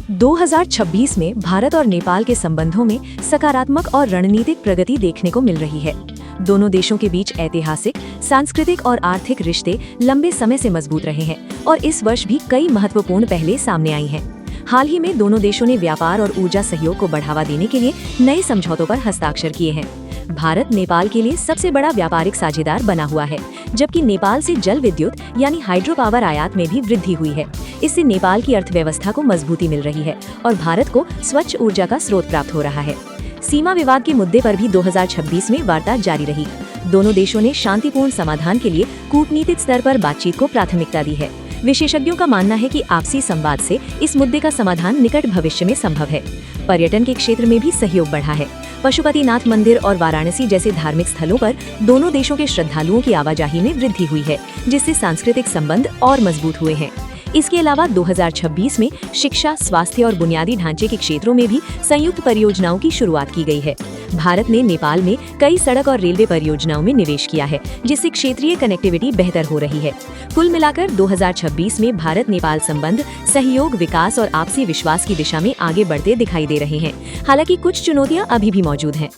2026 में भारत और नेपाल के संबंधों में सकारात्मक और रणनीतिक प्रगति देखने को मिल रही है। दोनों देशों के बीच ऐतिहासिक, सांस्कृतिक और आर्थिक रिश्ते लंबे समय से मजबूत रहे हैं और इस वर्ष भी कई महत्वपूर्ण पहलें सामने आई हैं। हाल ही में दोनों देशों ने व्यापार और ऊर्जा सहयोग को बढ़ावा देने के लिए नए समझौतों पर हस्ताक्षर किए हैं। भारत नेपाल के लिए सबसे बड़ा व्यापारिक साझेदार बना हुआ है, जबकि नेपाल से जल विद्युत यानी हाइड्रो पावर आयात में भी वृद्धि हुई है। इससे नेपाल की अर्थव्यवस्था को मजबूती मिल रही है और भारत को स्वच्छ ऊर्जा का स्रोत प्राप्त हो रहा है। सीमा विवाद के मुद्दे पर भी 2026 में वार्ता जारी रही। दोनों देशों ने शांतिपूर्ण समाधान के लिए कूटनीतिक स्तर पर बातचीत को प्राथमिकता दी है। विशेषज्ञों का मानना है कि आपसी संवाद से इस मुद्दे का समाधान निकट भविष्य में संभव है। पर्यटन के क्षेत्र में भी सहयोग बढ़ा है। पशुपतिनाथ मंदिर और वाराणसी जैसे धार्मिक स्थलों पर दोनों देशों के श्रद्धालुओं की आवाजाही में वृद्धि हुई है, जिससे सांस्कृतिक संबंध और मजबूत हुए हैं। इसके अलावा 2026 में शिक्षा, स्वास्थ्य और बुनियादी ढांचे के क्षेत्रों में भी संयुक्त परियोजनाओं की शुरुआत की गई है। भारत ने नेपाल में कई सड़क और रेलवे परियोजनाओं में निवेश किया है, जिससे क्षेत्रीय कनेक्टिविटी बेहतर हो रही है। कुल मिलाकर 2026 में भारत नेपाल संबंध सहयोग, विकास और आपसी विश्वास की दिशा में आगे बढ़ते दिखाई दे रहे हैं। हालांकि कुछ चुनौतियां अभी भी मौजूद हैं।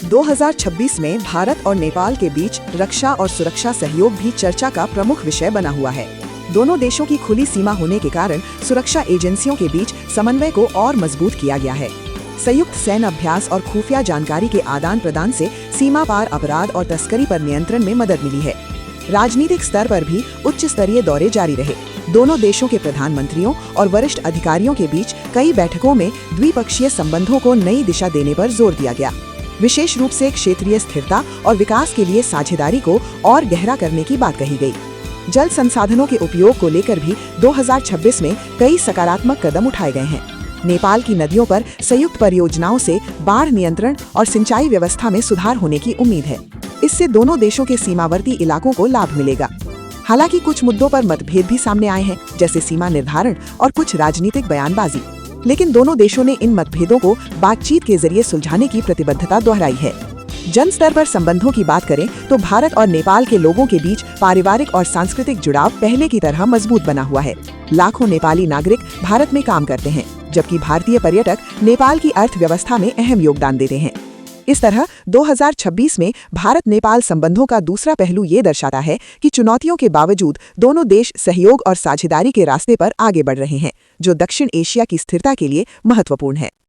दो 2026 में भारत और नेपाल के बीच रक्षा और सुरक्षा सहयोग भी चर्चा का प्रमुख विषय बना हुआ है। दोनों देशों की खुली सीमा होने के कारण सुरक्षा एजेंसियों के बीच समन्वय को और मजबूत किया गया है। संयुक्त सैन्य अभ्यास और खुफिया जानकारी के आदान प्रदान से सीमा पार अपराध और तस्करी पर नियंत्रण में मदद मिली है। राजनीतिक स्तर पर भी उच्च स्तरीय दौरे जारी रहे। दोनों देशों के प्रधानमंत्रियों और वरिष्ठ अधिकारियों के बीच कई बैठकों में द्विपक्षीय संबंधों को नई दिशा देने पर जोर दिया गया। विशेष रूप से क्षेत्रीय स्थिरता और विकास के लिए साझेदारी को और गहरा करने की बात कही गई। जल संसाधनों के उपयोग को लेकर भी 2026 में कई सकारात्मक कदम उठाए गए हैं। नेपाल की नदियों पर संयुक्त परियोजनाओं से बाढ़ नियंत्रण और सिंचाई व्यवस्था में सुधार होने की उम्मीद है। इससे दोनों देशों के सीमावर्ती इलाकों को लाभ मिलेगा। हालांकि कुछ मुद्दों पर मतभेद भी सामने आए हैं, जैसे सीमा निर्धारण और कुछ राजनीतिक बयानबाजी, लेकिन दोनों देशों ने इन मतभेदों को बातचीत के जरिए सुलझाने की प्रतिबद्धता दोहराई है। जन स्तर पर संबंधों की बात करें तो भारत और नेपाल के लोगों के बीच पारिवारिक और सांस्कृतिक जुड़ाव पहले की तरह मजबूत बना हुआ है। लाखों नेपाली नागरिक भारत में काम करते हैं, जबकि भारतीय पर्यटक नेपाल की अर्थव्यवस्था में अहम योगदान देते हैं। इस तरह 2026 में भारत नेपाल संबंधों का दूसरा पहलू ये दर्शाता है कि चुनौतियों के बावजूद दोनों देश सहयोग और साझेदारी के रास्ते पर आगे बढ़ रहे हैं, जो दक्षिण एशिया की स्थिरता के लिए महत्वपूर्ण है।